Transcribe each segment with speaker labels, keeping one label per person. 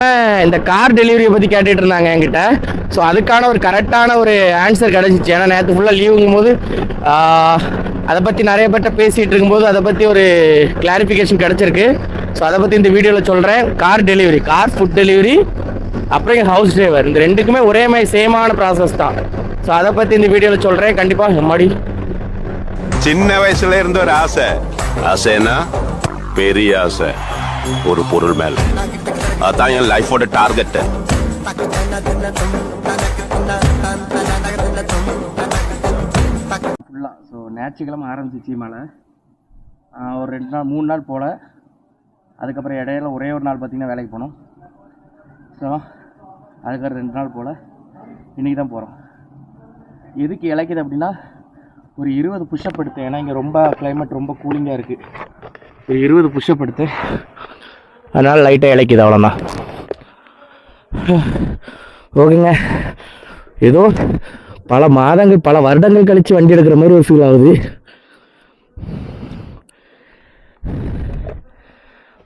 Speaker 1: இந்த கார் டெலிவரியை பற்றி கேட்டுட்டு இருந்தாங்க என்கிட்ட. ஸோ அதுக்கான ஒரு கரெக்டான ஒரு ஆன்சர் கிடச்சிச்சு. ஏன்னா நேற்று ஃபுல்லாக லீவுங்கும் போது அதை பற்றி நிறைய பேர்ட்ட பேசிகிட்டு இருக்கும்போது அதை பற்றி ஒரு கிளாரிஃபிகேஷன் கிடச்சிருக்கு. ஸோ அதை பற்றி இந்த வீடியோவில் சொல்கிறேன். Car delivery, car food delivery, அப்புறம் எங்கள் ஹவுஸ் டிரைவர், இந்த ரெண்டுக்குமே ஒரே மாதிரி சேமான ப்ராசஸ் தான். ஸோ அதை பற்றி இந்த வீடியோவில் சொல்கிறேன். கண்டிப்பாக எம்மாடி
Speaker 2: சின்ன வயசுல இருந்த ஒரு ஆசைன்னா பெரிய ஆசை ஒரு பொருள் மேல. அதான் என் லைஃபோட டார்கெட்.
Speaker 1: ஃபுல்லாக ஸோ ஞாயிற்றுக்கிழமை ஆரம்பிச்சிச்சு மழை. ஒரு 2 நாள் 3 நாள் போல். அதுக்கப்புறம் இடையில ஒரே ஒரு நாள் பார்த்திங்கன்னா வேலைக்கு போனோம். ஸோ அதுக்கப்புறம் 2 நாள் போல் இன்றைக்கி தான் போகிறோம். எதுக்கு இழைக்குது அப்படின்னா ஒரு 20 புஷ்அப் எடுத்தேன். ஏன்னா இங்கே ரொம்ப கிளைமேட் ரொம்ப கூலிங்காக இருக்குது. ஒரு 20 புஷ்அப் எடுத்தேன். அதனால் லைட்டாக இழைக்குது, அவ்வளோதான். ஓகேங்க, ஏதோ பல மாதங்கள் பல வருடங்கள் கழித்து வண்டி எடுக்கிற மாதிரி ஒரு ஃபீல் ஆகுது.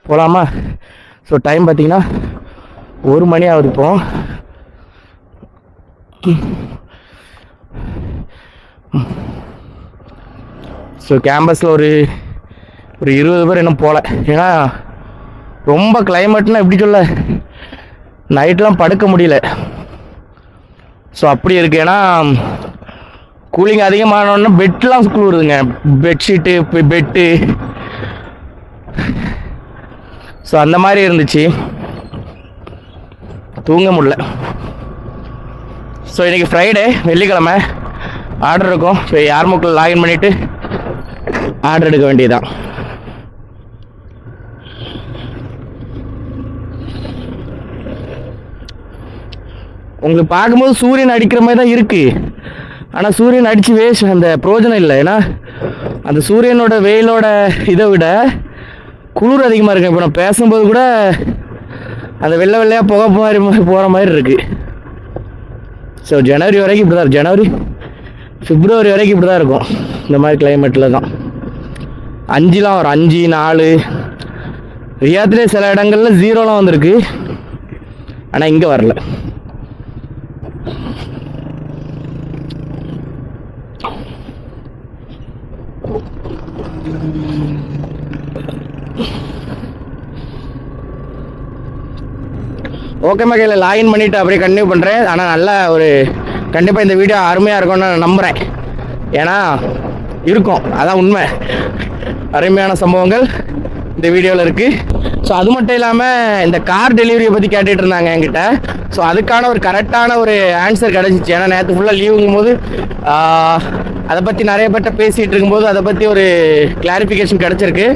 Speaker 1: போகலாமா? ஸோ டைம் பார்த்திங்கன்னா 1 மணி ஆகுது இப்போ. ஸோ கேம்பஸில் ஒரு 20 பேர் இன்னும் போகல. ஏன்னா ரொம்ப கிளைமேட்னா எப்படி சொல்ல, நைட்லாம் படுக்க முடியல. ஸோ அப்படி இருக்குது. ஏன்னா கூலிங் அதிகமானோன்னா பெட்லாம் குளிருதுங்க. பெட்ஷீட்டு, பெட்டு, ஸோ அந்த மாதிரி இருந்துச்சு, தூங்க முடியல. ஸோ இன்றைக்கி ஃப்ரைடே, வெள்ளிக்கிழமை ஆர்டர் இருக்கும். ஸோ யார்முக்கில் லாகின் பண்ணிவிட்டு ஆர்டர் எடுக்க வேண்டியதுதான். உங்களுக்கு பார்க்கும்போது சூரியன் அடிக்கிற மாதிரி தான் இருக்குது. ஆனால் சூரியன் அடித்து வேஸ்ட், அந்த பிரயோஜனம் இல்லை. ஏன்னா அந்த சூரியனோட வெயிலோட இதை விட குளிர் அதிகமாக இருக்குது. இப்போ நான் பேசும்போது கூட அந்த வெள்ளை வெள்ளையாக புகை மாதிரி போகிற மாதிரி இருக்குது. ஸோ ஜனவரி வரைக்கும் இப்படி தான் இருக்கும். ஜனவரி பிப்ரவரி வரைக்கும் இப்படி தான் இருக்கும். இந்த மாதிரி கிளைமேட்டில் தான் 5லாம் வரும். 5, 4 ரியாத்திலே சில இடங்களில் 0லாம் வந்திருக்கு. ஆனால் இங்கே வரல. ஓகே மக்களே, லாகின் பண்ணிவிட்டு அப்படியே கண்டினியூ பண்ணுறேன். ஆனால் நல்லா ஒரு கண்டிப்பாக இந்த வீடியோ அருமையாக இருக்கும்னு நான் நம்புகிறேன். ஏன்னா இருக்கும், அதான் உண்மை. அருமையான சம்பவங்கள் இந்த வீடியோவில் இருக்குது. ஸோ அது மட்டும் இல்லாமல் இந்த கார் டெலிவரியை பற்றி கேட்டுட்டு இருந்தாங்க என்கிட்ட. ஸோ அதுக்கான ஒரு கரெக்டான ஒரு ஆன்சர் கிடச்சிச்சு. ஏன்னா நேற்று ஃபுல்லாக லீவுங்கும் போது அதை பற்றி நிறைய பேர்ட்ட பேசிகிட்டு இருக்கும்போது அதை பற்றி ஒரு கிளாரிஃபிகேஷன் கிடச்சிருக்கு.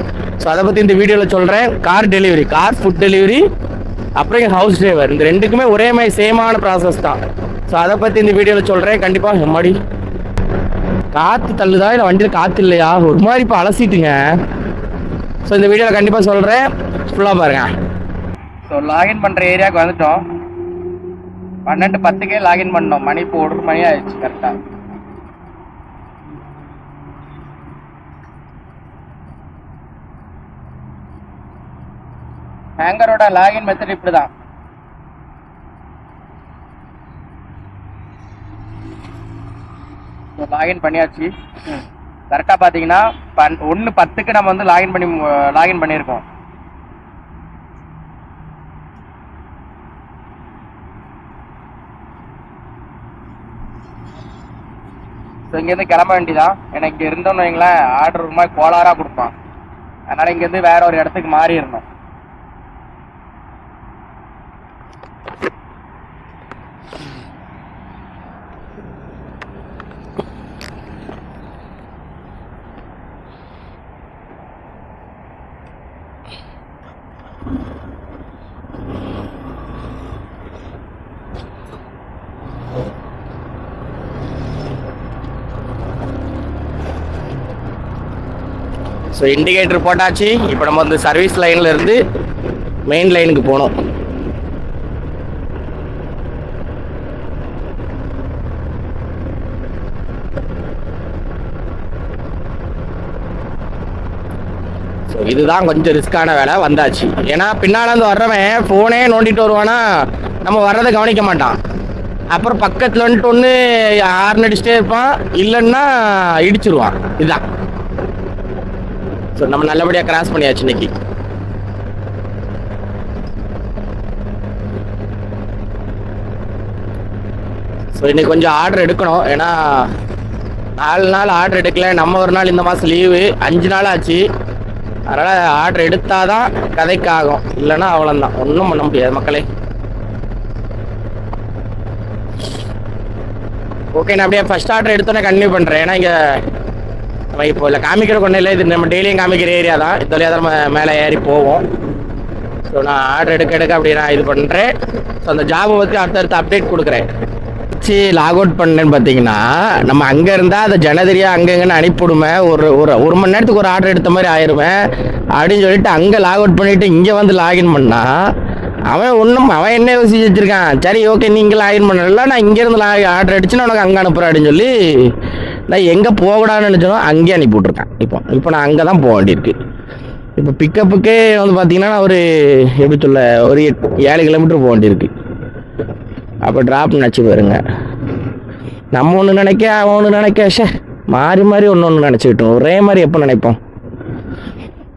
Speaker 1: ஸோ அதை பற்றி இந்த வீடியோவில் சொல்கிறேன். Car delivery, car food delivery, அப்புறம் எங்கள் ஹவுஸ் டிரைவர், இந்த ரெண்டுக்குமே ஒரே மாதிரி சேமான ப்ராசஸ் தான். ஸோ அதை பற்றி இந்த வீடியோவில் சொல்கிறேன். கண்டிப்பாக எம்மாடி காற்று தள்ளுதா இல்லை வண்டியில் காற்று இல்லையா, ஒரு மாதிரி இப்போ அலசிட்டுங்க. ஸோ இந்த வீடியோவில் கண்டிப்பாக சொல்கிறேன், ஃபுல்லாக பாருங்கள். ஸோ லாகின் பண்ணுற ஏரியாவுக்கு வந்துட்டோம். 12:10க்கே லாகின் பண்ணோம். மணி இப்போ 1 மணி ஆயிடுச்சு கரெக்டாக. ஹேங்கரோட லாகின் மெத்தட் இப்படி தான். லாகின் பண்ணியாச்சு. கரெக்டாக பார்த்தீங்கன்னா 1:10க்கு நம்ம வந்து லாகின் பண்ணியிருக்கோம். ஸோ இங்கேருந்து கிளம்ப வேண்டியதான். ஏன்னா இங்கே இருந்தோன்னு வைங்களேன், ஆர்டர் ஒரு மாதிரி கோளாராக கொடுப்பான். அதனால் இங்கேருந்து வேற ஒரு இடத்துக்கு மாறிடணும். ஸோ இண்டிகேட்டர் போட்டாச்சு. இப்போ நம்ம வந்து சர்வீஸ் லைனில் இருந்து மெயின் லைனுக்கு போகணும். ஸோ ஸோ இதுதான் கொஞ்சம் ரிஸ்க்கான வேலை. வந்தாச்சு. ஏன்னா பின்னால் வந்து வர்றவன் ஃபோனே நோண்டிட்டு வருவானா, நம்ம வர்றதை கவனிக்க மாட்டான். அப்புறம் பக்கத்தில் வந்துட்டு ஒன்று ஹார்ன் அடிச்சுட்டே இருப்பான், இல்லைன்னா இடிச்சிருவான். இதுதான். ஸோ நம்ம நல்லபடியாக கிராஸ் பண்ணியாச்சு இன்னைக்கு. ஸோ இன்னைக்கு கொஞ்சம் ஆர்டர் எடுக்கணும். ஏன்னா 4 நாள் ஆர்டர் எடுக்கல. நம்ம ஒரு நாள் இந்த மாதம் லீவு, 5 நாள் ஆச்சு. அதனால் ஆர்டர் எடுத்தால் தான் கதைக்கு ஆகும், இல்லைன்னா அவ்வளோதான், ஒன்றும் பண்ண முடியாது மக்களே. ஓகே, நான் அப்படியே ஃபஸ்ட் ஆர்டர் எடுத்தோன்னே கன்டினியூ பண்ணுறேன். ஏன்னா இங்கே நம்ம இப்போ இல்லை காமிக்கிற கொண்டு இல்லை, இது நம்ம டெய்லியும் காமிக்கிற ஏரியா தான். இது வழியாக தான் நம்ம மேலே ஏறி போவோம். ஸோ நான் ஆர்டர் எடுக்க அப்படி நான் இது பண்ணுறேன். ஸோ அந்த ஜாபை பற்றி அடுத்தடுத்து அப்டேட் கொடுக்குறேன். லாக் அவுட் பண்ணேன்னு பார்த்தீங்கன்னா, நம்ம அங்கே இருந்தால் அதை ஜனதரியா அங்கங்கன்னு அனுப்பிவிடுமே. ஒரு மணி நேரத்துக்கு ஒரு ஆர்டர் எடுத்த மாதிரி ஆயிடுவேன் அப்படின்னு சொல்லிட்டு அங்கே லாக் அவுட் பண்ணிவிட்டு இங்கே வந்து லாகின் பண்ணால் அவன் என்ன யோசிச்சு வச்சிருக்கான், சரி ஓகே நீ இங்கே லாகின் பண்ணல, நான் இங்கேருந்து ஆர்டர் அடிச்சு நான் உனக்கு அங்கே அனுப்புகிறேன் அப்படின்னு சொல்லி நான் எங்கே போகக்கூடாதுன்னு நினச்சனோ அங்கேயே அனுப்பி விட்ருக்கேன். இப்போ நான் அங்கே தான் போக வேண்டியிருக்கு. இப்போ பிக்கப்புக்கே வந்து பார்த்தீங்கன்னா ஒரு எப்படி சொல்ல ஒரு 7 கிலோமீட்டர் போக வேண்டியிருக்கு. அப்போ ட்ராப் நினச்சி பாருங்க. நம்ம ஒன்று நினைக்க அவன் ஒன்று நினைக்க மாறி மாறி ஒன்று நினச்சிக்கிட்டோம். ஒரே மாதிரி எப்போ நினைப்போம்.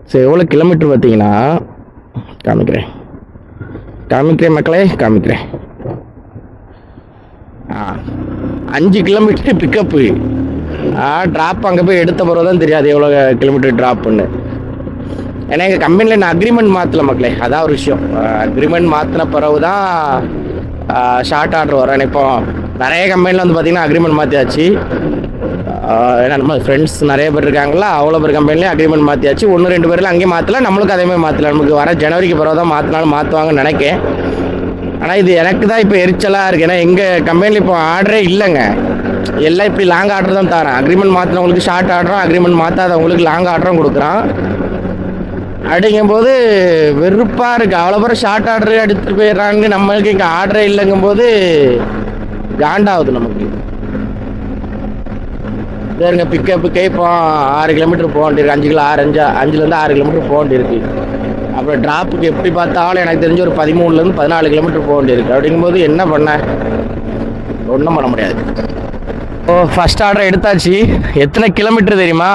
Speaker 1: சரி, எவ்வளோ கிலோமீட்டர் பார்த்தீங்கன்னா காமிக்கிறேன் மக்களே, காமிக்கிறேன். 5 கிலோமீட்டர் பிக்கப்பு. ட்ராப் அங்கே போய் எடுத்த பிறகு தான் தெரியாது எவ்வளோ கிலோமீட்டர் ட்ராப்புன்னு. ஏன்னா எங்கள் கம்பெனியில் நான் அக்ரிமெண்ட் மாற்றலை மக்களே, அதான் ஒரு விஷயம். அக்ரிமெண்ட் மாற்றின பிறகு தான் ஷார்ட் ஆர்டர் வரும். இப்போ நிறைய கம்பெனியில் வந்து பார்த்திங்கன்னா அக்ரிமெண்ட் மாற்றியாச்சு. ஏன்னா நம்ம ஃப்ரெண்ட்ஸ் நிறைய பேர் இருக்காங்களா, அவ்வளோ பேர் கம்பெனிலேயே அக்ரிமெண்ட் மாற்றியாச்சு. 1-2 பேரில் அங்கேயும் மாற்றல, நம்மளுக்கு அதேமாதிரி மாற்றல. நமக்கு வர ஜனவரிக்கு பிறகு தான் மாற்றினாலும் மாற்றுவாங்கன்னு நினைக்கேன். ஆனால் இது எனக்கு தான் இப்போ எரிச்சலாக இருக்குது. ஏன்னா எங்கள் கம்பெனியில் இப்போ ஆர்டரே இல்லைங்க. எல்லாம் இப்படி லாங் ஆர்டர் தான் தரேன். அக்ரிமெண்ட் மாற்றினவங்களுக்கு ஷார்ட் ஆர்டரும், அக்ரிமெண்ட் மாற்றாதவங்களுக்கு லாங் ஆர்டரும் கொடுக்குறான். அப்படிங்கும்போது வெறுப்பாக இருக்குது. அவ்வளோ பேர் ஷார்ட் ஆர்டரு எடுத்துகிட்டு போயிடுறாங்க, நம்மளுக்கு இங்கே ஆர்டரே இல்லைங்கும்போது காண்டாகுது நமக்கு. சரிங்க, பிக்கப்புக்கே இப்போ 6 கிலோமீட்டர் போக வேண்டியிருக்கு. 5-6 கிலோமீட்டர் போக வேண்டியிருக்கு. அப்புறம் ட்ராப்புக்கு எப்படி பார்த்தாலும் எனக்கு தெரிஞ்ச ஒரு 13-14 கிலோமீட்டர் போக வேண்டியிருக்கு. அப்படிங்கும்போது என்ன பண்ண, ஒன்றும் பண்ண முடியாது. ஃபஸ்ட் ஆர்டர் எடுத்தாச்சு. எத்தனை கிலோமீட்டர் தெரியுமா?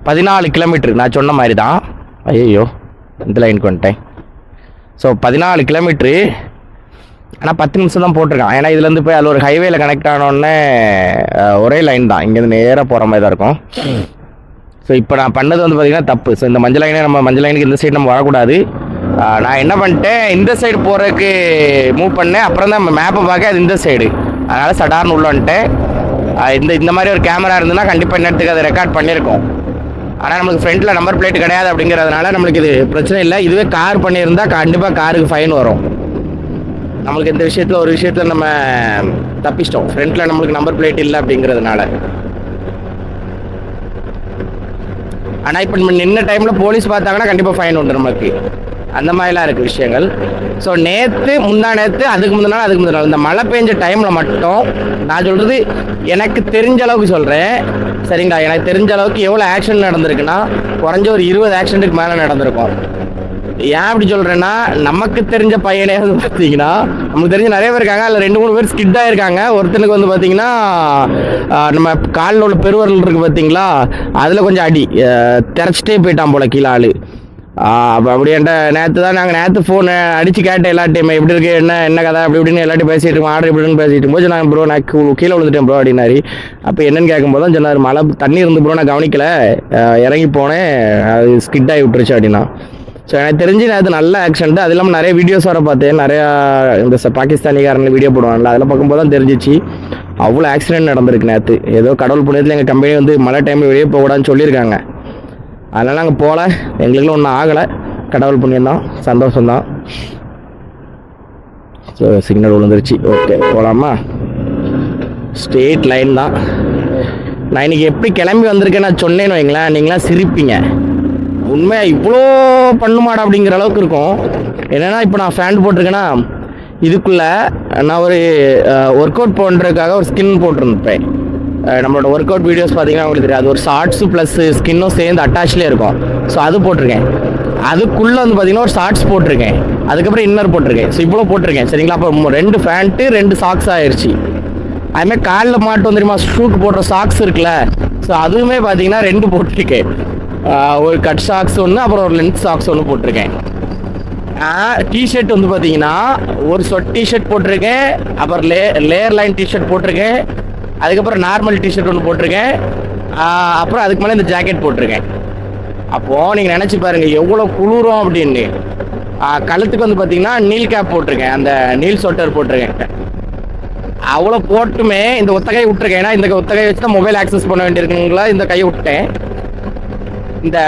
Speaker 1: 14 கிலோமீட்டர். நான் சொன்ன மாதிரி தான். ஐயோ, இந்த லைனுக்கு வந்துட்டேன். So 14 kilometre. ஆனால் 10 நிமிஷம் தான் போட்டிருக்கான். ஏன்னா இதுலேருந்து போய் அதில் ஒரு ஹைவேல கனெக்ட் ஆனோடனே ஒரே லைன் தான், இங்கேருந்து நேராக போகிற மாதிரி தான் இருக்கும். ஸோ இப்போ நான் பண்ணது வந்து பார்த்திங்கன்னா தப்பு. ஸோ இந்த மஞ்சள் லைனுக்கு இந்த சைடு நம்ம வரக்கூடாது. நான் என்ன பண்ணிட்டேன், இந்த சைடு போகிறதுக்கு மூவ் பண்ணேன். அப்புறம் தான் மேப்பை பார்க்க அது இந்த சைடு, அதனால் சடார்னு உள்ள வந்துட்டேன். இந்த மாதிரி ஒரு கேமரா இருந்ததுன்னா கண்டிப்பாக இன்னத்துக்கு அதை ரெக்கார்ட் பண்ணியிருக்கோம். ஆனால் நம்மளுக்கு ஃப்ரண்ட்டில் நம்பர் பிளேட் கிடையாது அப்படிங்கிறதுனால நம்மளுக்கு இது பிரச்சனை இல்லை. இதுவே கார் பண்ணியிருந்தால் கண்டிப்பாக காருக்கு ஃபைன் வரும். நம்மளுக்கு இந்த விஷயத்தில் ஒரு விஷயத்தில் நம்ம தப்பிச்சிட்டோம். ஃப்ரண்ட்டில் நம்மளுக்கு நம்பர் பிளேட் இல்லை அப்படிங்கிறதுனால. ஆனால் இப்போ நம்ம நின்ன டைமில் போலீஸ் பார்த்தாங்கன்னா கண்டிப்பாக ஃபைன் உண்டு நமக்கு. அந்த மாதிரிலாம் இருக்குது விஷயங்கள். ஸோ முந்தா நேற்று அதுக்கு முந்தின நாள் இந்த மழை பெஞ்ச டைமில் மட்டும் நான் சொல்கிறது எனக்கு தெரிஞ்ச அளவுக்கு சொல்கிறேன் சரிங்களா. எனக்கு தெரிஞ்ச அளவுக்கு எவ்வளோ ஆக்சிடென்ட் நடந்திருக்குன்னா குறைஞ்ச ஒரு 20 ஆக்சிடென்ட்டுக்கு மேலே நடந்திருக்கும். ஏன் அப்படி சொல்கிறேன்னா, நமக்கு தெரிஞ்ச பையனே வந்து பார்த்தீங்கன்னா, நமக்கு தெரிஞ்ச நிறைய பேர் இருக்காங்க. அதில் 2-3 பேர் ஸ்கிட் ஆகிருக்காங்க. ஒருத்தனுக்கு வந்து பார்த்தீங்கன்னா நம்ம காலில் உள்ள பெருவரல் இருக்குது பார்த்தீங்களா, அதில் கொஞ்சம் அடி திறச்சிட்டே போயிட்டான் போல கீழே ஆள். அப்படி நேற்று ஃபோன் அடித்து கேட்டேன் எல்லாட்டையுமே, எப்படி இருக்கு என்ன கதை அப்படி இப்படின்னு எல்லாட்டையும் பேசிட்டு இருக்கோம். ஆர்டர் இப்படின்னு பேசிட்டு போது நான் ப்ரோ நான் கீழே விழுந்துட்டேன் ப்ரோ அப்படின்னாரு. அப்போ என்னன்னு கேட்கும்போது தான் சொன்னார், மழை தண்ணி இருந்து ப்ரோ நான் கவனிக்கல, இறங்கி போனேன், அது ஸ்கிட் ஆகி விட்டுருச்சு அப்படின்னா. ஸோ எனக்கு தெரிஞ்சு அது நல்ல ஆக்சிடென்ட். அது இல்லாமல் நிறைய வீடியோஸ் வர பார்த்தேன். நிறையா இந்த பாகிஸ்தானிக்காரங்க வீடியோ போடுவாங்கல்ல, அதில் பார்க்கும்போது தான் தெரிஞ்சிச்சு அவ்வளோ ஆக்சிடென்ட் நடந்திருக்கு நேற்று. ஏதோ கடவுள் புண்ணியத்தில் எங்கள் கம்பெனி வந்து மழை டைமில் வெளியே போகக்கூடாதுன்னு சொல்லியிருக்காங்க. அதனால் நாங்கள் போகல, எங்களுக்குலாம் ஒன்றும் ஆகலை. கடவுள் புண்ணியம்தான், சந்தோஷம்தான். ஸோ சிக்னல் விழுந்துருச்சு. ஓகே போகலாமா? ஸ்ட்ரெயிட் லைன் தான். நான் இன்றைக்கி எப்படி கிளம்பி வந்திருக்கேன் நான் சொன்னேன்னு வைங்களேன், நீங்களாம் சிரிப்பீங்க. உண்மையாக இவ்வளோ பண்ணுமாடா அப்படிங்கிற அளவுக்கு இருக்கும். என்னென்னா இப்போ நான் ஃபேண்ட் போட்டிருக்கேன்னா, இதுக்குள்ளே நான் ஒரு ஒர்க் அவுட் பண்ணுறதுக்காக ஒரு ஸ்கின் போட்டிருந்தேன். நம்மளோட ஒர்க் அவுட் வீடியோஸ் பார்த்தீங்கன்னா உங்களுக்கு தெரியும், அது ஒரு ஷார்ட்ஸு ப்ளஸ் ஸ்கின்னும் சேர்ந்து அட்டாச்லேயே இருக்கும். ஸோ அது போட்டிருக்கேன். அதுக்குள்ளே வந்து பார்த்தீங்கன்னா ஒரு ஷார்ட்ஸ் போட்டிருக்கேன், அதுக்கப்புறம் இன்னர் போட்டிருக்கேன். ஸோ இவ்வளோ போட்டிருக்கேன் சரிங்களா. அப்போ 2 ஃபேண்ட்டு 2 சாக்ஸ் ஆயிடுச்சு. அதுமாதிரி காலில் மாட்டோம் தெரியுமா, ஷூக்கு போடுற சாக்ஸ் இருக்குல்ல, ஸோ அதுவுமே பார்த்தீங்கன்னா 2 போட்டிருக்கேன். ஒரு கட் சாக்ஸ் ஒன்று, அப்புறம் ஒரு லென்த் சாக்ஸ் ஒன்று போட்டிருக்கேன். டிஷர்ட் வந்து பார்த்தீங்கன்னா ஒரு சொட் டிஷர்ட் போட்டிருக்கேன், அப்புறம் லேயர் லைன் டிஷர்ட் போட்டிருக்கேன், அதுக்கப்புறம் நார்மல் டிஷர்ட் ஒன்று போட்டிருக்கேன், அப்புறம் அதுக்கு மேலே இந்த ஜாக்கெட் போட்டிருக்கேன். அப்போது நீங்கள் நினச்சி பாருங்கள் எவ்வளோ குளிரும் அப்படின்னு. கழுத்துக்கு வந்து பார்த்தீங்கன்னா நீல் கேப் போட்டிருக்கேன், அந்த நீல் சொட்டர் போட்டிருக்கேன். அவ்வளோ போட்டுமே இந்த ஒத்த கை விட்டுருக்கேன். ஏன்னா இந்த ஒத்த கை வச்சு தான் மொபைல் ஆக்சஸ் பண்ண வேண்டியிருக்குங்களா, இந்த கையை விட்டேன். இந்த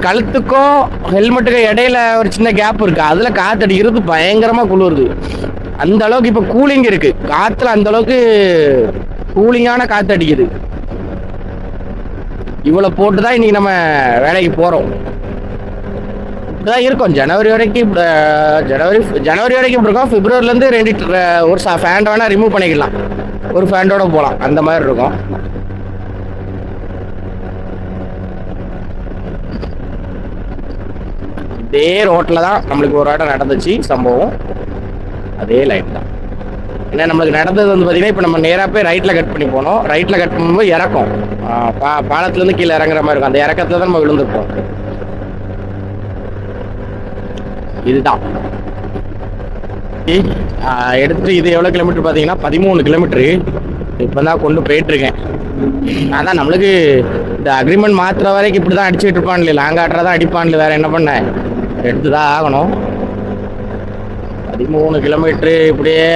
Speaker 1: கழுத்துக்கும் ஹெல்மெட்டுக்கும் இடையில ஒரு சின்ன கேப் இருக்குது, அதில் காற்றடிக்கிறது பயங்கரமாக குளிருது. அந்த அளவுக்கு இப்போ கூலிங் இருக்குது காற்றுல, அந்த அளவுக்கு கூலிங்கான காற்று அடிக்குது. இவ்வளோ போட்டு தான் இன்றைக்கி நம்ம வேலைக்கு போகிறோம். இப்படிதான் இருக்கும் ஜனவரி வரைக்கும். ஜனவரி வரைக்கும் இப்படி இருக்கும். பிப்ரவரிலேருந்து 2 ஒரு ஃபேண்ட் வேணால் ரிமூவ் பண்ணிக்கலாம், ஒரு ஃபேண்டோட போகலாம், அந்த மாதிரி இருக்கும். இதே ரோட்டில் தான் நம்மளுக்கு ஒரு இடம் நடந்துச்சு சம்பவம், அதே லைன் தான். ஏன்னா நம்மளுக்கு நடந்தது வந்து பார்த்தீங்கன்னா, இப்போ நம்ம நேராக போய் ரைட்டில் கட் பண்ணி போனோம். ரைட்டில் கட் பண்ணும்போது இறக்கம், பாலத்துலேருந்து கீழே இறங்குற மாதிரி இருக்கும். அந்த இறக்கத்தில் தான் நம்ம விழுந்துருப்போம். இதுதான் எடுத்துட்டு. இது எவ்வளோ கிலோமீட்டர் பார்த்தீங்கன்னா 13 கிலோமீட்டரு. இப்போ தான் கொண்டு போயிட்டுருக்கேன். அதான் நம்மளுக்கு இந்த அக்ரிமெண்ட் மாற்றுற வரைக்கும் இப்படி தான் அடிச்சுட்டு இருப்பான்ல, லாங் ஆர்டராக தான் அடிப்பான்ல, வேறு என்ன பண்ண, எடுத்து தான் ஆகணும். 13 கிலோமீட்ரு இப்படியே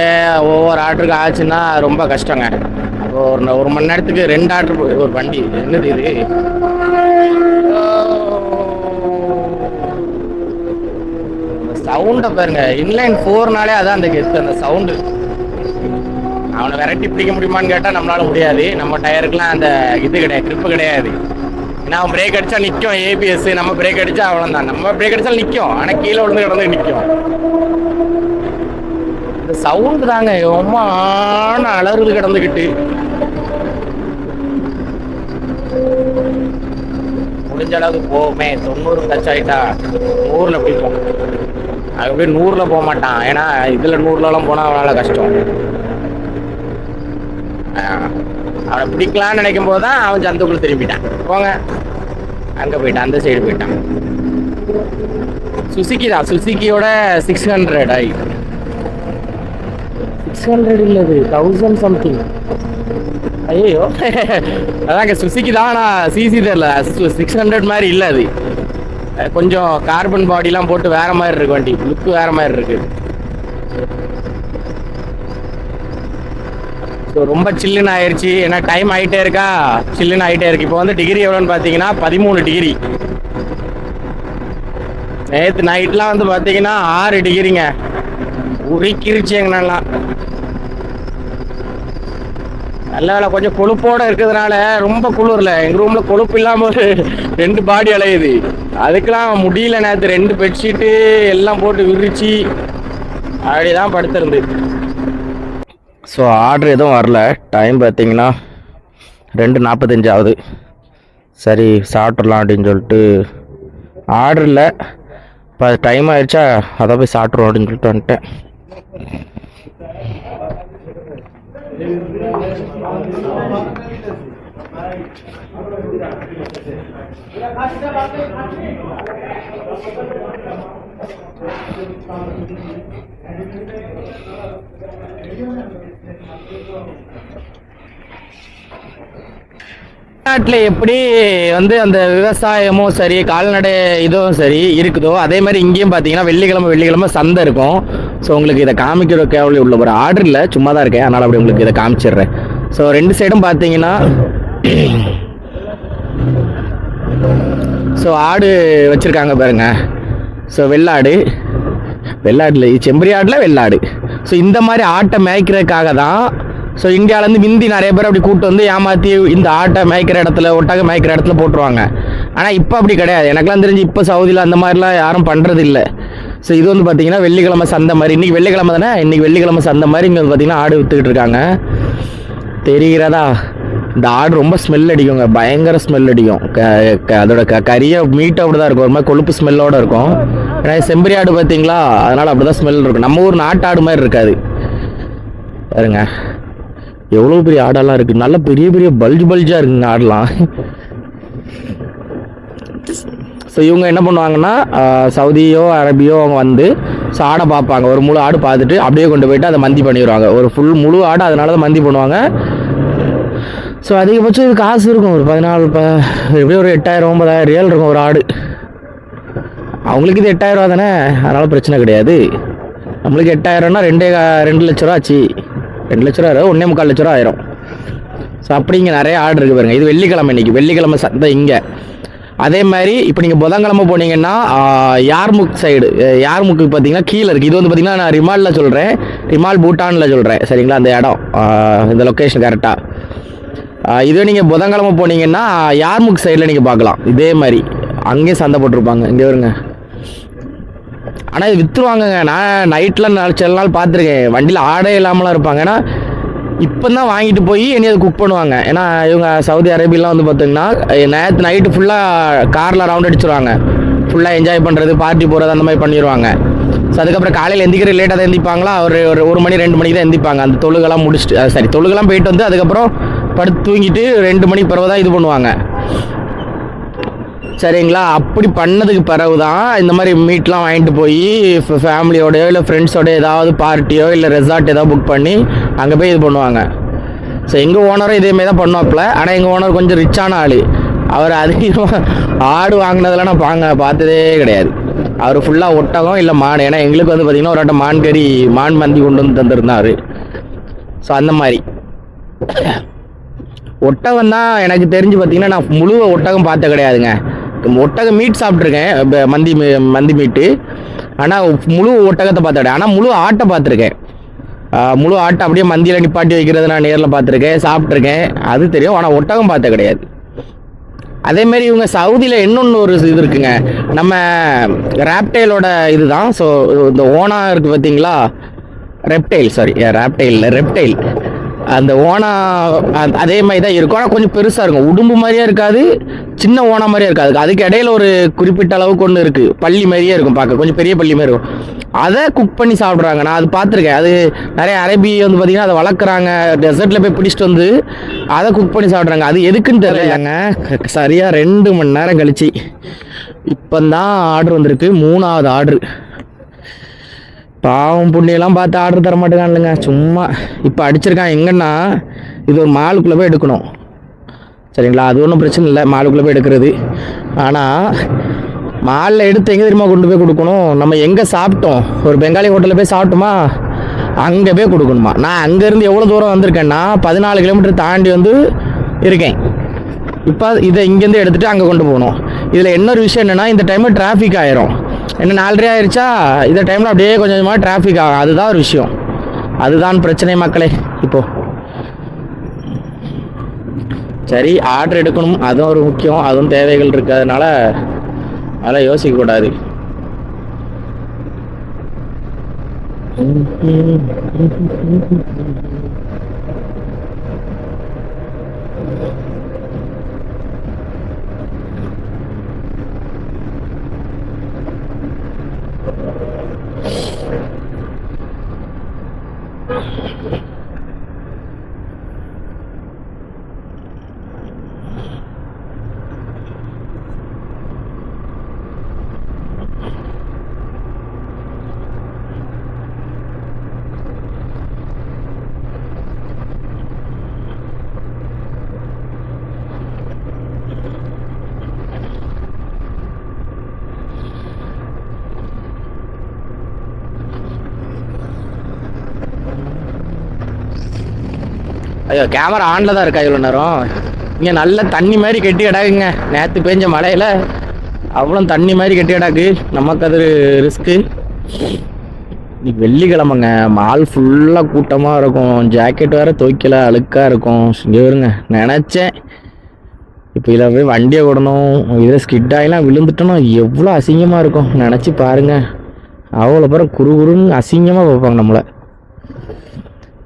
Speaker 1: ஒவ்வொரு ஆர்டருக்கு ஆச்சுன்னா ரொம்ப கஷ்டங்க. அப்போ ஒரு மணி நேரத்துக்கு 2 ஆர்டர் ஒரு வண்டி. என்னது இது, சவுண்டை பாருங்க. இன்லைன் 4நாலே அதான் அந்த கெத்து, அந்த சவுண்டு. அவனை விரட்டி பிடிக்க முடியுமான்னு கேட்டால் நம்மளால முடியாது. நம்ம டயருக்குலாம் அந்த இது கிடையாது, ட்ரிப்பு கிடையாது. ஏன்னா அவன் பிரேக் அடித்தா நிற்கும் ஏபிஎஸ், நம்ம பிரேக் அடித்தா அவ்வளோதான். நம்ம பிரேக் அடித்தாலும் நிற்கும், ஆனால் கீழே விழுந்து கிடந்து நிற்கும். இந்த சவுண்டு தாங்க ரொம்பமான அலறுது கிடந்துக்கிட்டு. முடிஞ்ச அளவுக்கு போவோமே. 90 டச் ஆகிட்டா 100ல் பிடிக்கும். அது அப்படியே 100ல் போக மாட்டான், ஏன்னா இதில் 100லலாம் போனால் அவனால் கஷ்டம். அவனை பிடிக்கலான்னு நினைக்கும் போது தான் அவன் சந்துக்குள்ள திரும்பிட்டான். போங்க, அங்கே போயிட்டான், அந்த சைடு போயிட்டான். சுசுக்கி தான், சுசுக்கியோட 600 600 இல்லது 1000 சம்திங். ஐயோ அதாங்க சுசுக்கி தான், ஆனால் சிசி தெரியல. 600 மாதிரி இல்லை, அது கொஞ்சம் கார்பன் பாடிலாம் போட்டு வேற மாதிரி இருக்கு, வண்டி லுக்கு வேற மாதிரி இருக்கு. ஸோ ரொம்ப சில்லுன்னு ஆயிடுச்சு. ஏன்னா டைம் ஆகிட்டே இருக்கா, சில்லுன்னு ஆகிட்டே இருக்கு. இப்போ வந்து டிகிரி எவ்வளோன்னு பார்த்தீங்கன்னா 13 டிகிரி. நேற்று நைட்லாம் வந்து பார்த்தீங்கன்னா 6 டிகிரிங்க. உரிக்கிருச்சு எங்கனாலாம். நல்ல வேலை கொஞ்சம் கொழுப்போடு இருக்கிறதுனால ரொம்ப குளிரல. எங்கள் ரூமில் கொழுப்பு இல்லாமல் ஒரு 2 பாடி அலையுது. அதுக்கெலாம் முடியல. நேற்று 2 பெட்ஷீட்டு எல்லாம் போட்டு விரிச்சு அப்படிதான் படுத்துருந்து. ஸோ ஆர்டர் எதுவும் வரல. டைம் பார்த்தீங்கன்னா 2:45 ஆகுது. சரி சாப்பிட்றலாம் அப்படின்னு சொல்லிட்டு ஆர்டர் இல்லை. இப்போ டைம் ஆயிடுச்சா, அதை போய் சாப்பிட்றோம் அப்படின்னு சொல்லிட்டு வந்துட்டேன். நாட்டில் எப்படி வந்து அந்த விவசாயமும் சரி கால்நடை இதுவும் சரி இருக்குதோ, அதே மாதிரி இங்கேயும் பார்த்தீங்கன்னா வெள்ளிக்கிழமை சந்தை இருக்கும். ஸோ உங்களுக்கு இதை காமிக்கிற கேவலி உள்ள ஒரு ஆர்டர் இல்லை, சும்மா தான் இருக்கேன், அதனால் அப்படி உங்களுக்கு இதை காமிச்சிடுறேன். ஸோ 2 சைடும் பார்த்தீங்கன்னா ஸோ ஆடு வச்சுருக்காங்க பாருங்க. ஸோ வெள்ளாடு செம்பரி ஆடில் வெள்ளாடு. ஸோ இந்த மாதிரி ஆட்டை மேய்க்கிறதுக்காக தான் ஸோ இந்தியாவிலேருந்து மிந்தி நிறைய பேர் அப்படி கூப்பிட்டு வந்து ஏமாற்றி இந்த ஆட்டை மேய்க்கிற இடத்துல, ஒட்டகை மேய்க்கிற இடத்துல போட்டுருவாங்க. ஆனால் இப்போ அப்படி கிடையாது. எனக்குலாம் தெரிஞ்சு இப்போ சவுதியில் அந்த மாதிரிலாம் யாரும் பண்ணுறது இல்லை. ஸோ இது வந்து பார்த்தீங்கன்னா வெள்ளிக்கிழமை சந்தை மாதிரி. இன்றைக்கி வெள்ளிக்கிழமை தானே, இன்றைக்கி வெள்ளிக்கிழமை சந்தை மாதிரி இங்கே வந்து பார்த்தீங்கன்னா ஆடு விற்றுக்கிட்டு இருக்காங்க. தெரிகிறதா? இந்த ஆடு ரொம்ப ஸ்மெல் அடிக்குங்க, பயங்கர ஸ்மெல் அடிக்கும். அதோட கறியை மீட் அப்படி தான் இருக்கும், ஒரு மாதிரி கொழுப்பு ஸ்மெல்லோடு இருக்கும். ஏன்னா செம்பரி ஆடு பார்த்தீங்களா, அதனால் அப்படி தான் ஸ்மெல் இருக்கும். நம்ம ஊர் நாட்டு ஆடு மாதிரி இருக்காது பாருங்க. எவ்வளோ பெரிய ஆடெல்லாம் இருக்குது, நல்ல பெரிய பெரிய பல்ஜாக இருக்குங்க ஆடெலாம். ஸோ இவங்க என்ன பண்ணுவாங்கன்னா சவுதியோ அரபியோ அவங்க வந்து ஸோ ஆடை பார்ப்பாங்க. ஒரு முழு ஆடு பார்த்துட்டு அப்படியே கொண்டு போயிட்டு அதை மந்தி பண்ணிடுவாங்க. ஒரு ஃபுல் முழு ஆடு, அதனால தான் மந்தி பண்ணுவாங்க. ஸோ அதிகபட்சம் இது காசு இருக்கும், ஒரு 14 எப்படியும் ஒரு 8000 9000 ரியால் இருக்கும் ஒரு ஆடு. அவங்களுக்கு இது 8000 ரூபா தானே, அதனால் பிரச்சனை கிடையாது. நம்மளுக்கு 8000னா 2 லட்ச ரூபா ஆச்சு. 2 லட்ச ரூபா 1.25 லட்ச ரூபா ஆயிரும். ஸோ அப்படி இங்கே நிறைய ஆடு இருக்குது பாருங்க. இது வெள்ளிக்கிழமை, இன்னைக்கு வெள்ளிக்கிழமை சந்தை இங்கே. அதே மாதிரி இப்போ நீங்கள் புதன்கிழமை போனீங்கன்னா யார்முக் சைடு, யார்முக்கு பார்த்தீங்கன்னா கீழே இருக்குது. இது வந்து பார்த்தீங்கன்னா நான் ரிமாலில் சொல்கிறேன், ரிமால் பூட்டானில் சொல்கிறேன் சரிங்களா, அந்த இடம் இந்த லொக்கேஷன் கரெக்டாக. இதுவே நீங்கள் புதன்கிழமை போனீங்கன்னா யார்முக் சைடில் நீங்கள் பார்க்கலாம். இதே மாதிரி அங்கேயும் சந்தை போட்டிருப்பாங்க. இங்கே வருங்க. ஆனால் இது விற்றுருவாங்கங்க. நான் நைட்டில் சில நாள் பார்த்துருக்கேன், வண்டியில் ஆடே இல்லாமலாம் இருப்பாங்க. ஏன்னா இப்போ தான் வாங்கிட்டு போய் இனி அதை குக் பண்ணுவாங்க. ஏன்னா இவங்க சவுதி அரேபியெலாம் வந்து பார்த்தீங்கன்னா நேற்று நைட்டு ஃபுல்லாக காரில் ரவுண்ட் அடிச்சிருவாங்க, ஃபுல்லாக என்ஜாய் பண்ணுறது, பார்ட்டி போகிறது, அந்த மாதிரி பண்ணிடுவாங்க. ஸோ அதுக்கப்புறம் காலையில் எந்திக்கிற லேட்டாக தான் எந்திப்பாங்களா, ஒரு 1 மணி 2 மணிக்கு தான் எந்திப்பாங்க. அந்த தொழுகெல்லாம் முடிச்சுட்டு, சரி தொழுகெல்லாம் போயிட்டு வந்து அதுக்கப்புறம் படுத்து தூங்கிட்டு 2 மணிக்கு பிறகு தான் இது பண்ணுவாங்க சரிங்களா. அப்படி பண்ணதுக்கு பிறகு தான் இந்த மாதிரி மீட்லாம் வாங்கிட்டு போய் ஃபேமிலியோடையோ இல்லை ஃப்ரெண்ட்ஸோட ஏதாவது பார்ட்டியோ இல்லை ரெசார்ட் ஏதாவது புக் பண்ணி அங்கே போய் இது பண்ணுவாங்க. ஸோ எங்கள் ஓனரும் இதேமாரி தான் பண்ணுவாப்பில். ஆனால் எங்கள் ஓனர் கொஞ்சம் ரிச்சான ஆள். அவர் அதிகமாக ஆடு வாங்கினதெல்லாம் நான் பார்த்ததே கிடையாது. அவர் ஃபுல்லாக ஒட்டகம் இல்லை மான். ஏன்னா எங்களுக்கு வந்து பார்த்திங்கன்னா ஒரு ஆட்டம் மான் மந்தி கொண்டு வந்து தந்துருந்தார். ஸோ அந்த மாதிரி ஒட்டகம் தான் எனக்கு தெரிஞ்சு பார்த்திங்கன்னா நான் முழு ஒட்டகம் பார்த்த கிடையாதுங்க. ஒட்டகம் மீட் சாப்பிட்ருக்கேன், மந்தி மீட்டு. ஆனால் முழு ஒட்டகத்தை பார்த்துருக்கேன். ஆனால் முழு ஆட்டை பார்த்துருக்கேன். முழு ஆட்டை அப்படியே மந்தியில் நிப்பாட்டி வைக்கிறது நான் நேரில் பார்த்துருக்கேன், சாப்பிட்ருக்கேன், அது தெரியும். ஆனால் ஒட்டகம் பார்த்த கிடையாது. அதேமாரி இவங்க சவுதியில் இன்னொன்று ஒரு இது இருக்குங்க, நம்ம ராப்டைலோட இதுதான். ஸோ இந்த ஓனா இருக்குது பார்த்தீங்களா, ரெப்டைல். அந்த ஓனா அதே மாதிரி தான் இருக்கும். ஆனால் கொஞ்சம் பெருசாக இருக்கும், உடும்பு மாதிரியே இருக்காது, சின்ன ஓனா மாதிரியே இருக்காது. அதுக்கு இடையில ஒரு குறிப்பிட்ட அளவுக்கு ஒன்று இருக்குது, பள்ளி மாதிரியே இருக்கும், பார்க்க கொஞ்சம் பெரிய பள்ளி மாதிரி இருக்கும். அதை குக் பண்ணி சாப்பிட்றாங்க. நான் அது பார்த்துருக்கேன். அது நிறைய அரபி வந்து பார்த்திங்கன்னா அதை வளர்க்குறாங்க, டெசர்ட்டில் போய் பிடிச்சிட்டு வந்து அதை குக் பண்ணி சாப்பிட்றாங்க. அது எதுக்குன்னு தெரியலங்க. சரியாக 2 மணி நேரம் கழிச்சு இப்போ தான் ஆர்டர் வந்திருக்கு, 3வது ஆர்டர். பாவம் புண்ணியெல்லாம் பார்த்து ஆர்டர் தர மாட்டேங்கான்லங்க, சும்மா இப்போ அடிச்சிருக்கான். எங்கன்னா இது ஒரு மாலுக்குள்ளே போய் எடுக்கணும் சரிங்களா. அது ஒன்றும் பிரச்சனை இல்லை, மாலுக்குள்ளே போய் எடுக்கிறது. ஆனால் மாலில் எடுத்து எங்கே தெரியுமா கொண்டு போய் கொடுக்கணும், நம்ம எங்கே சாப்பிட்டோம், ஒரு பெங்காலி ஹோட்டலில் போய் சாப்பிட்டோமா அங்கே போய் கொடுக்கணுமா. நான் அங்கேருந்து எவ்வளோ தூரம் வந்திருக்கேன்னா 14 கிலோமீட்டர் தாண்டி வந்து இருக்கேன். இப்போ இதை இங்கேருந்து எடுத்துகிட்டு அங்கே கொண்டு போகணும். இதில் இன்னொரு விஷயம் என்னென்னா, இந்த டைமில் டிராஃபிக் ஆயிரும். என்ன 4:30 ஆயிடுச்சா, இந்த டைமில் அப்படியே கொஞ்சம் கொஞ்சமாக டிராஃபிக் ஆகும். அதுதான் ஒரு விஷயம், அதுதான் பிரச்சனை மக்களே. இப்போது சரி ஆர்டர் எடுக்கணும், அதுவும் ஒரு முக்கியம், அதுவும் தேவைகள் இருக்குது. அதனால் யோசிக்கக்கூடாது. ஐயோ கேமரா ஆனில் தான் இருக்கா இவ்வளோ நேரம். இங்கே நல்ல தண்ணி மாதிரி கெட்டி கிடாக்குங்க, நேற்று பெஞ்ச மழையில் அவ்வளோ தண்ணி மாதிரி கெட்டி கிடாக்கு. நமக்கு அது ரிஸ்க்கு. இன்னைக்கு வெள்ளிக்கிழமைங்க, மால் ஃபுல்லாக கூட்டமாக இருக்கும். ஜாக்கெட் வேறு துவைக்கல, அழுக்காக இருக்கும். இங்கே வருங்க, நினச்சேன் இப்போ இதில் போய் வண்டியை விடணும், இதில் ஸ்கிட் ஆகிலாம் விழுந்துட்டோன்னா எவ்வளோ அசிங்கமாக இருக்கும் நினச்சி பாருங்கள். அவ்வளோ பேரும் குறுன்னு அசிங்கமாக பார்ப்பாங்க நம்மளை.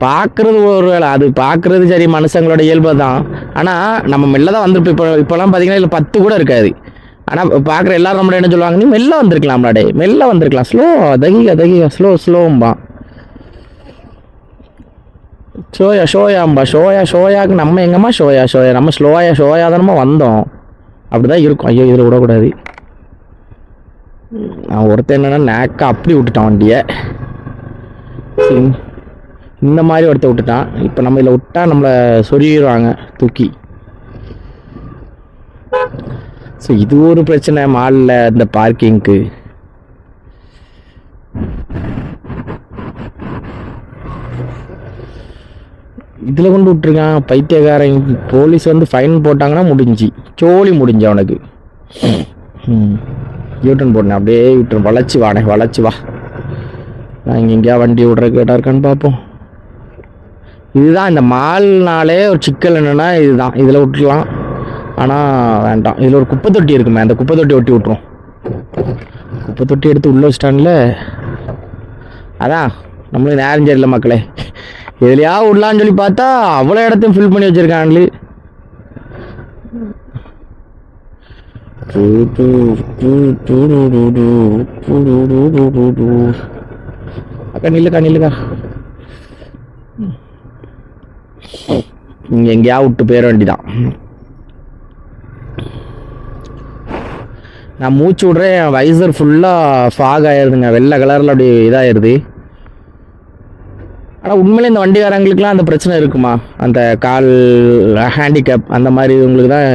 Speaker 1: பார்க்குறது ஒரு வேளை, அது பார்க்குறது சரி மனுஷங்களோட இயல்பு தான். ஆனால் நம்ம மெல்ல தான் வந்திருப்போம். இப்போலாம் பார்த்தீங்கன்னா இல்லை 10 கூட இருக்காது. ஆனால் பார்க்குற எல்லாரும் நம்மள என்ன சொல்லுவாங்க, நீ மெல்ல வந்திருக்கலாம்டா, மெல்ல வந்திருக்கலாம், ஸ்லோ தகிக ஸ்லோம்பா. ஷோயாம்பா ஷோயாக்கு நம்ம எங்கம்மா ஷோயா நம்ம ஷோயா தானம்மா வந்தோம். அப்படிதான் இருக்கும். ஐயோ இதில் விடக்கூடாது. நான் ஒருத்தர் என்னன்னா நேக்கா அப்படி விட்டுட்டான் வண்டியை. இந்த மாதிரி ஒருத்தர் விட்டுட்டான். இப்போ நம்ம இதில் விட்டா நம்மளை சொருகிடுவாங்க தூக்கி. ஸோ இது ஒரு பிரச்சனை மாலில் இந்த பார்க்கிங்க்கு. இதில் கொண்டு விட்டுருக்கான் பைத்தியக்காரன். போலீஸ் வந்து ஃபைன் போட்டாங்கன்னா முடிஞ்சு சோழி முடிஞ்சு அவனுக்கு. யூட்டன் போட்டேன், அப்படியே யூட்டன் வளைச்சி வா. நான் இங்கே எங்கேயா வண்டி விட்ற கேட்டா இருக்கான்னு பார்ப்போம். இதுதான் இந்த மால்னாலே ஒரு சிக்கல் என்னென்னா இதுதான். இதில் விட்டுலாம், ஆனால் வேண்டாம். இதில் ஒரு குப்பை தொட்டி இருக்குமே, அந்த குப்பை தொட்டி ஒட்டி விட்ருவோம். குப்பை தொட்டி எடுத்து உள்ள வச்சிட்டான்ல, அதான் நம்மளுக்கு நேரம் சரியில்லை மக்களே. எதுலையா விடலான்னு சொல்லி பார்த்தா அவ்வளோ இடத்தையும் ஃபில் பண்ணி வச்சிருக்கான்லு. அக்கா நில்லுக்கா இங்க எங்கேயா விட்டு போயிட வேண்டிதான். நான் மூச்சு விட்றேன், என் வைசர் ஃபுல்லாக ஃபாக் ஆயிடுதுங்க, வெள்ளை கலரில் அப்படி இதாகிடுது. ஆனால் உண்மையிலே இந்த வண்டிக்காரங்களுக்குலாம் அந்த பிரச்சனை இருக்குமா, அந்த கால் ஹேண்டிகேப் அந்த மாதிரி உங்களுக்கு தான்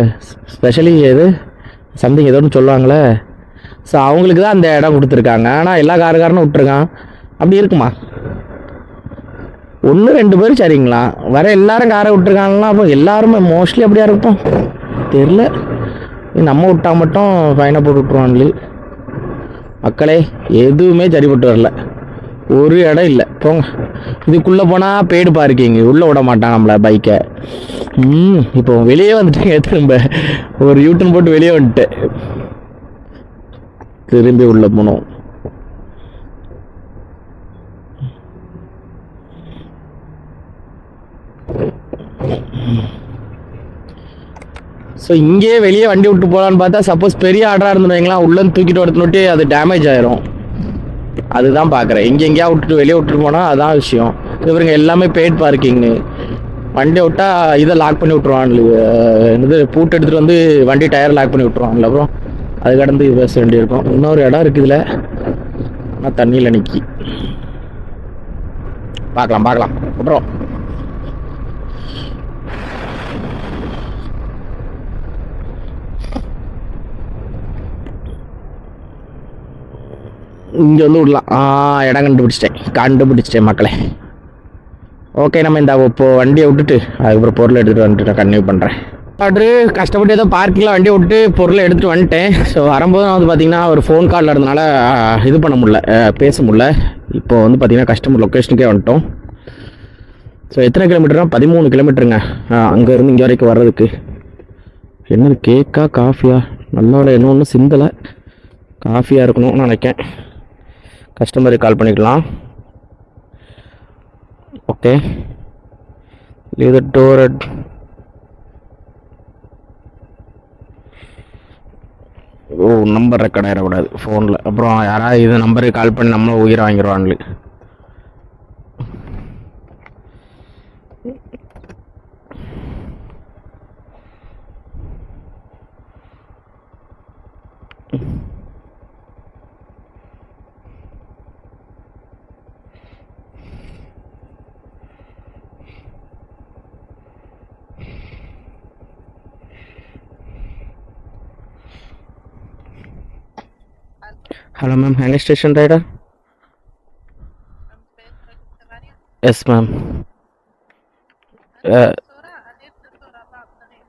Speaker 1: ஸ்பெஷலி எது சம்திங் ஏதோன்னு சொல்லுவாங்களே. ஸோ அவங்களுக்கு தான் அந்த இடம் கொடுத்துருக்காங்க. ஆனால் எல்லா காருக்காரனும் விட்டுருக்கான். அப்படி இருக்குமா? 1-2 பேர் சரிங்களா, வர எல்லாரும் காரை விட்டுருக்காங்களா? அப்போ எல்லாருமே மோஸ்ட்லி அப்படியா இருப்போம் தெரில. நம்ம விட்டா மட்டும் ஃபைனை போட்டு விட்ருவான்லு. மக்களே எதுவுமே சரிப்பட்டு வரல, ஒரு இடம் இல்லை. போங்க, இதுக்குள்ளே போனால் பெய்டு பார்க்கிங், உள்ளே விட மாட்டான் நம்மளை பைக்கை. இப்போ வெளியே வந்துட்டேங்க, திரும்ப ஒரு யூட்டன் போட்டு வெளியே வந்துட்டேன், திரும்பி உள்ளே போனோம். ஸோ இங்கே வெளியே வண்டி விட்டு போகலான்னு பார்த்தா சப்போஸ் பெரிய ஆர்டராக இருந்துருவீங்களா, உள்ளே தூக்கிட்டு வரதுனோட்டி அது டேமேஜ் ஆயிரும். அதுதான் பார்க்குறேன். எங்கேயா விட்டுட்டு வெளியே விட்டுட்டு போனால் அதான் விஷயம். இவருங்க எல்லாமே பெய்ட் பார்க்கிங்கு. வண்டியை விட்டால் இதை லாக் பண்ணி விட்ருவான், இது பூட்டு எடுத்துகிட்டு வந்து வண்டி டயர் லாக் பண்ணி விட்ருவான்ல. அப்புறம் அது கடந்து பேச வேண்டியிருக்கும். இன்னொரு இடம் இருக்குது இதில், ஆனால் தண்ணியில் நிற்கி. பார்க்கலாம் அப்புறம் இங்கே வந்து விடலாம். இடம் கண்டுபிடிச்சிட்டேன் மக்களே. ஓகே, நம்ம இந்த இப்போது வண்டியை விட்டுட்டு அதுக்கப்புறம் பொருளை எடுத்துகிட்டு வந்துட்டு நான் கன்டினியூ பண்ணுறேன். ஆர்டரு கஷ்டப்பட்டு ஏதோ பார்க்கிங்கில் வண்டியை விட்டு பொருளை எடுத்துகிட்டு வந்துட்டேன். ஸோ வரும்போது நான் வந்து பார்த்திங்கன்னா ஒரு ஃபோன் காலில் இருந்தனால இது பண்ண முடியல, பேச முடியல. இப்போ வந்து பார்த்திங்கன்னா கஸ்டமர் லொக்கேஷனுக்கே வந்துட்டோம். ஸோ எத்தனை கிலோமீட்டர்னா 13 கிலோமீட்டருங்க அங்கேருந்து இங்கே வரைக்கும் வர்றதுக்கு. என்னது கேக்கா காஃபியா? நல்ல என்ன ஒன்றும் சிந்தலை, காஃபியாக இருக்கணும்னு நினைக்கேன். கஸ்டமருக்கு கால் பண்ணிக்கலாம். Okay, leave the door at number record ஆகிடக்கூடாது ஃபோனில். அப்புறம் யாராவது இது நம்பருக்கு கால் பண்ணி நம்மளும் உயிரை வாங்கிடுவான்ல. Hello ma'am, Hangar Station rider? Yes ma'am.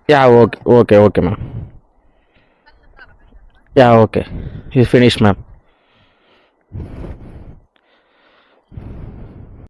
Speaker 1: Yeah, okay ma'am. Yeah, okay. You finished ma'am.